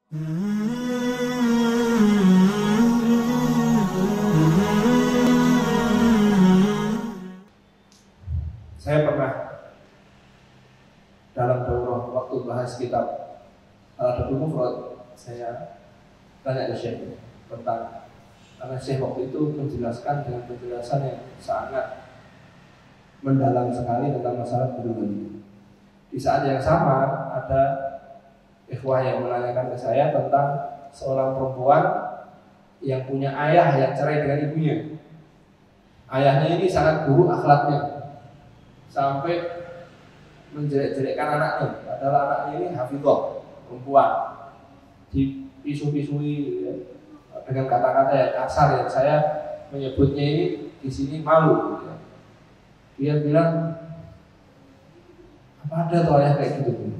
Saya pernah dalam daurah waktu bahas kitab Al-Adabul Mufrad, saya tanya ke Syekh tentang, karena Syekh waktu itu menjelaskan dengan penjelasan yang sangat mendalam sekali tentang masalah bulughah. Di saat yang sama ada ikhwah yang menanyakan ke saya tentang seorang perempuan yang punya ayah yang cerai dengan ibunya. Ayahnya ini sangat buruk akhlaknya, sampai menjelek-jelekkan anaknya, padahal anaknya ini hafidhah, perempuan, dipisu-pisui ya, dengan kata-kata yang kasar yang saya menyebutnya ini di sini malu ya. Dia bilang, apa ada tuh ayah kayak gitu?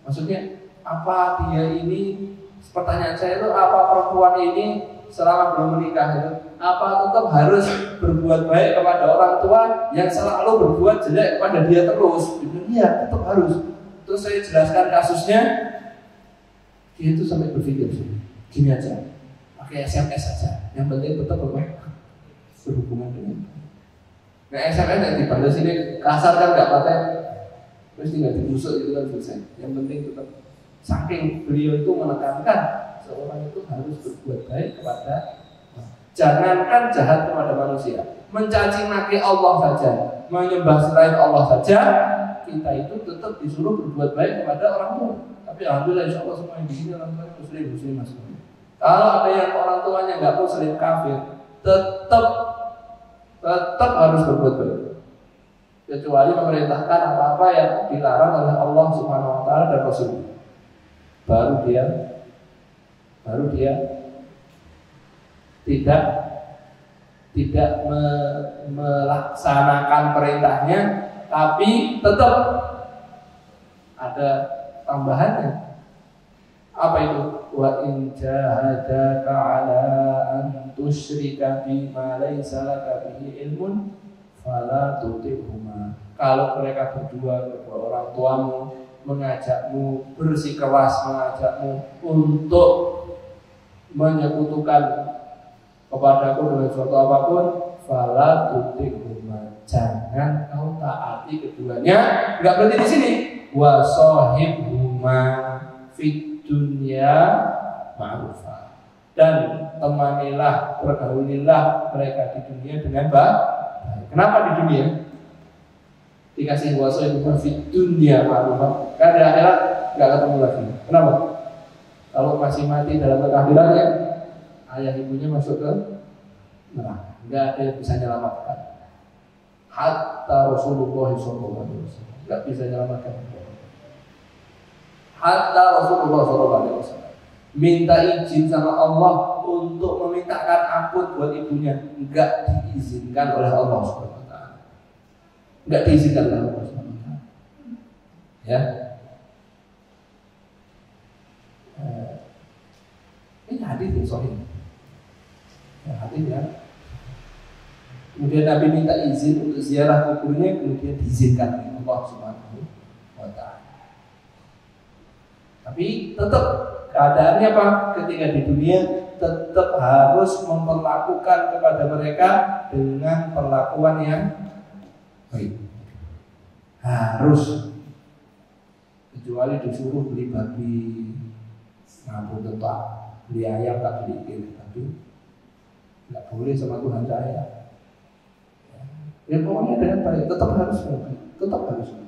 Maksudnya apa dia ini, pertanyaan saya itu, apa perempuan ini selama belum menikah itu, apa tetap harus berbuat baik kepada orang tua yang selalu berbuat jelek kepada dia terus? Iya, tetap harus. Terus saya jelaskan kasusnya, dia itu sampai berpikir gini aja, pakai SMS saja, yang penting tetap berhubungan dengan. Nah SMS yang dibalas ini kasar kan nggak pakai, terus tinggal dibusuk itu kan selesai. Yang penting tetap, saking beliau itu menekankan seorang itu harus berbuat baik kepada, jangankan jahat kepada manusia, mencaci maki Allah saja, menyembah selain Allah saja, kita itu tetap disuruh berbuat baik kepada orang tua. Tapi alhamdulillah insya Allah semua yang di sini orang tua muslim semua. Kalau ada yang orang tuanya nggak muslim kafir, tetap harus berbuat baik, kecuali memerintahkan apa-apa yang dilarang oleh Allah Subhanahu Wa Taala dan Rasul. Baru dia tidak melaksanakan perintahnya, tapi tetap ada tambahannya. Apa itu? Wa in jahadaka ala an tusyrika bima laysa laka bihi ilmun fala tuti'huma. Kalau mereka berdua, kedua orang tuamu, mengajakmu, bersikeras mengajakmu untuk menyekutukan kepadaku dengan suatu apapun, fala tuti'huma, jangan kau taati keduanya. Enggak berarti di sini wa shahibhuma fid dunya ma'rufa, dan temanilah, pergaulilah mereka di dunia dengan baik. Kenapa di dunia dikasih wa shahibhuma fid dunya ma'rufa? Karena di akhirat enggak ketemu lagi. Kenapa? Kalau masih mati dalam kekafirannya, ayah ibunya masuk ke neraka, enggak ada yang bisa menyelamatkan. Hatta Rasulullah SAW enggak bisa menyelamatkan. Hatta Rasulullah SAW minta izin sama Allah untuk memintakan ampun buat ibunya, enggak diizinkan oleh Allah Subhanahu Wa Taala. Enggak diizinkan oleh Allah Subhanahu Wa Taala. Ya. Ini hadis yang sahih. Hadis ya. Kemudian Nabi minta izin untuk ziarah kuburnya, kemudian diizinkan oleh Allah Subhanahu Wa Taala. Tapi tetap keadaannya apa? Ketika di dunia tetap harus memperlakukan kepada mereka dengan perlakuan yang baik. Harus, kecuali disuruh beli babi, ngampun tetap beli ayam tak beliin, tapi nggak boleh sama Tuhan saya. Ya pokoknya dengan baik, tetap harus baik, tetap harus baik.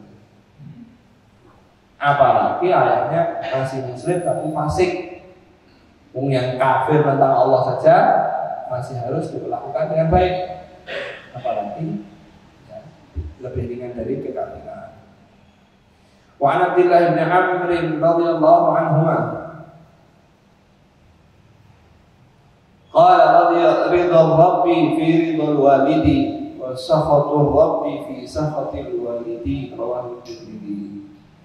Apalagi ayahnya masih muslim tapi fasik, yang kafir tentang Allah saja masih harus diperlakukan dengan baik, apalagi ya, lebih ringan dari kekafiran. Wa an Abdillah bin Amr radhiyallahu anhuma qala ridha rabbi fi ridhal walidi wa sakhatur rabbi fi sakhatil walidi, rawahu Tirmidzi.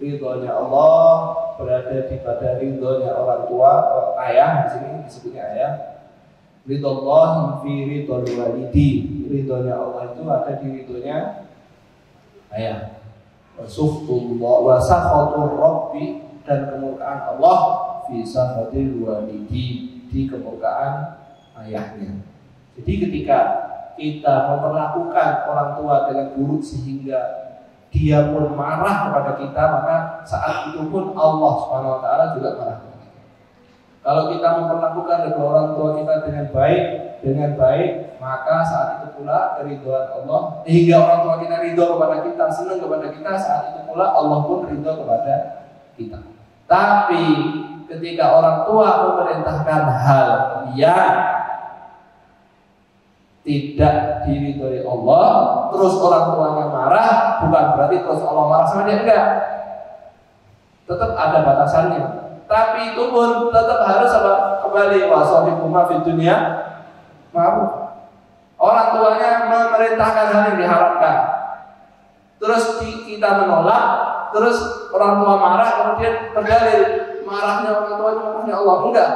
Ridhonya Allah berada di pada ridhonya orang tua, ayah, di sini disebutnya ayah. Ridhollah fi ridhal walidi, ridhonya Allah itu ada di ridhonya ayah. Wa sakhatur rabbi, dan kemurkaan Allah fi sahhatil walidi, di kemurkaan ayahnya. Jadi ketika kita memperlakukan orang tua dengan buruk sehingga dia pun marah kepada kita, maka saat itu pun Allah Subhanahu wa taala juga marah kepada kita. Kalau kita memperlakukan kedua orang tua kita dengan baik, maka saat itu pula keridhaan Allah, hingga orang tua kita ridho kepada kita, senang kepada kita, saat itu pula Allah pun ridho kepada kita. Tapi ketika orang tua memerintahkan hal yang tidak diridhoi Allah, terus orang tuanya marah, bukan berarti terus Allah marah sama dia, enggak. Tetap ada batasannya. Tapi itu pun tetap harus kembali wasahibuma fid dunya ma'ruf. Orang tuanya memerintahkan hal yang diharapkan, terus kita menolak, terus orang tua marah, kemudian berdalil marahnya orang tua itu marahnya Allah, enggak.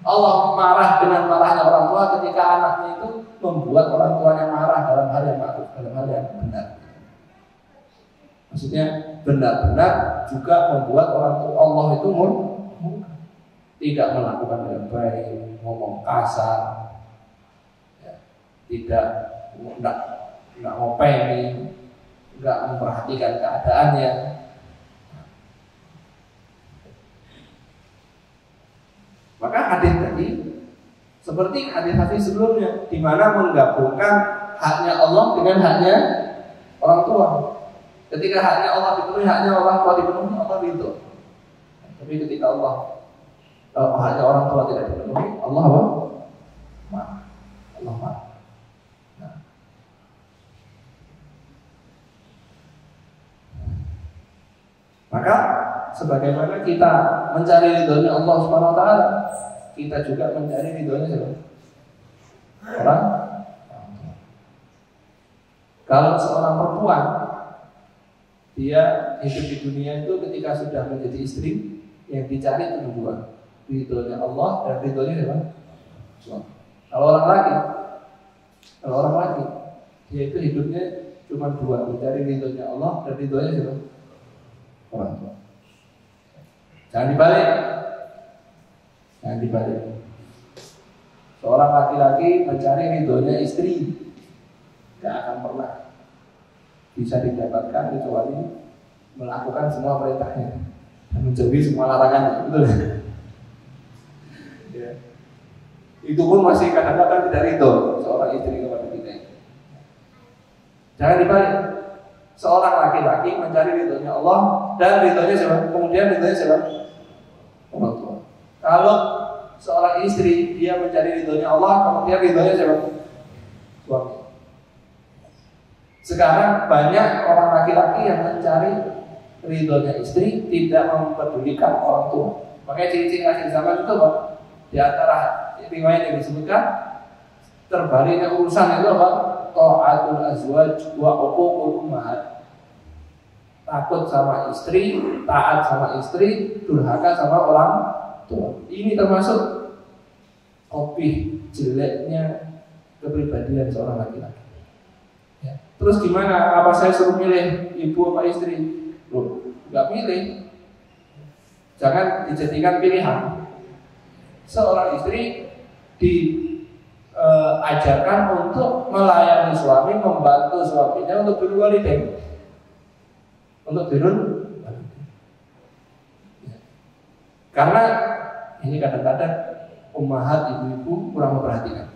Allah marah dengan marahnya orang tua ketika anaknya itu membuat orang tuanya marah dalam hal yang ma'ruf, dalam hal yang benar. Maksudnya benar-benar juga membuat orang tua Allah itu tidak melakukan dengan baik, ngomong kasar, ya, tidak ngopeni, tidak memperhatikan keadaannya. Maka hadis tadi seperti hadis-hadis sebelumnya, di mana menggabungkan haknya Allah dengan haknya orang tua. Ketika haknya Allah dipenuhi, haknya orang tua dipenuhi, Allah ridho. Tapi ketika haknya orang tua tidak dipenuhi, Allah apa? Marah. Allah marah. Nah. Maka sebagaimana kita mencari ridhonya Allah Subhanahu wa taala, kita juga mencari ridhonya siapa? Orang. Kalau seorang perempuan dia hidup di dunia itu ketika sudah menjadi istri, yang dicari itu dua, ridhonya Allah dan ridhonya siapa? Suami. Kalau orang laki, dia itu hidupnya cuma dua, mencari ridhonya Allah dan ridhonya siapa? Orang tua. Jangan dibalik. Seorang laki-laki mencari ridhonya istri, tidak akan pernah bisa didapatkan kecuali melakukan semua perintahnya dan menjauhi semua larangannya. Betul. Ya. Itu pun masih kadang-kadang tidak ridho seorang istri kepada kita. Jangan dibalik. Seorang laki-laki mencari ridhonya Allah dan ridhonya siapa? Kemudian ridhonya siapa? Orang tua. Kalau seorang istri dia mencari ridhonya Allah, kemudian ridhonya siapa? Suami. Sekarang banyak orang laki-laki yang mencari ridhonya istri, tidak mempedulikan orang tua. Makanya ciri-ciri akhir zaman itu Pak, di antara riwayat yang disebutkan terbaliknya urusan itu apa? Ta'atul azwaj wa uququl ummahat. Takut sama istri, taat sama istri, durhaka sama orang tua. Ini termasuk kopi jeleknya kepribadian seorang laki-laki. Ya. Terus gimana? Apa saya suruh milih ibu apa istri? Loh, nggak milih. Jangan dijadikan pilihan. Seorang istri diajarkan untuk melayani suami, membantu suaminya untuk birrul walidain. Untuk birrul walidain. Ya. Karena ini kadang-kadang ummahat ibu-ibu kurang memperhatikan.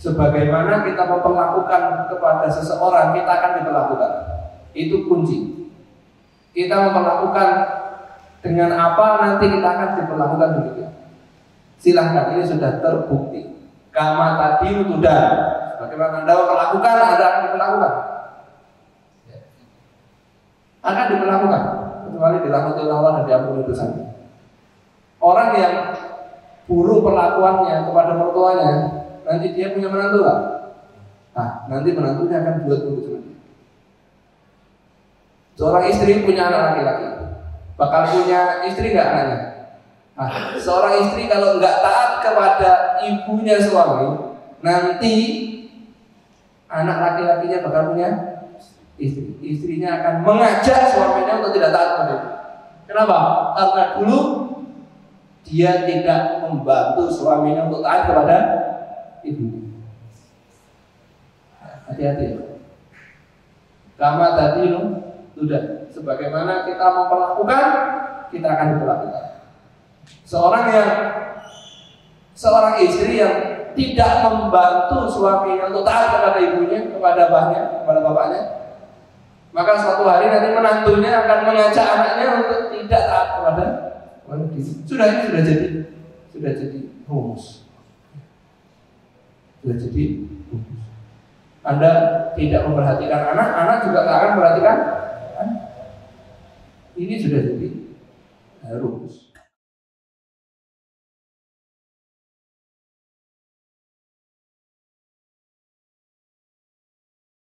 Sebagaimana kita memperlakukan kepada seseorang, kita akan diperlakukan. Itu kunci. Kita memperlakukan dengan apa, nanti kita akan diperlakukan demikian. Silahkan, ini sudah terbukti. Kama tadi sudah. Bagaimana Anda memperlakukan, Anda akan diperlakukan. Akan diperlakukan, kecuali dirahmati Allah dan diampuni dosanya. Orang yang buruk perlakuannya kepada mertuanya, nanti dia punya menantu gak? Nah, nanti menantunya akan buat buruk sama dia. Seorang istri punya anak laki-laki, bakal punya istri gak anaknya? Nah, seorang istri kalau nggak taat kepada ibunya suami, nanti anak laki-lakinya bakal punya istri. Istrinya akan mengajak suaminya untuk tidak taat kepada dia. Kenapa? Karena dulu dia tidak membantu suaminya untuk taat kepada ibu. Hati-hati ya. Kama tadi sudah. Sebagaimana kita memperlakukan, kita akan diperlakukan. Seorang istri yang tidak membantu suaminya untuk taat kepada ibunya, kepada abahnya, kepada bapaknya, maka suatu hari nanti menantunya akan mengajak anaknya untuk tidak taat kepada sudah jadi rumus. Sudah jadi rumus. Anda tidak memperhatikan anak, anak juga tak akan memperhatikan. Ini sudah jadi rumus.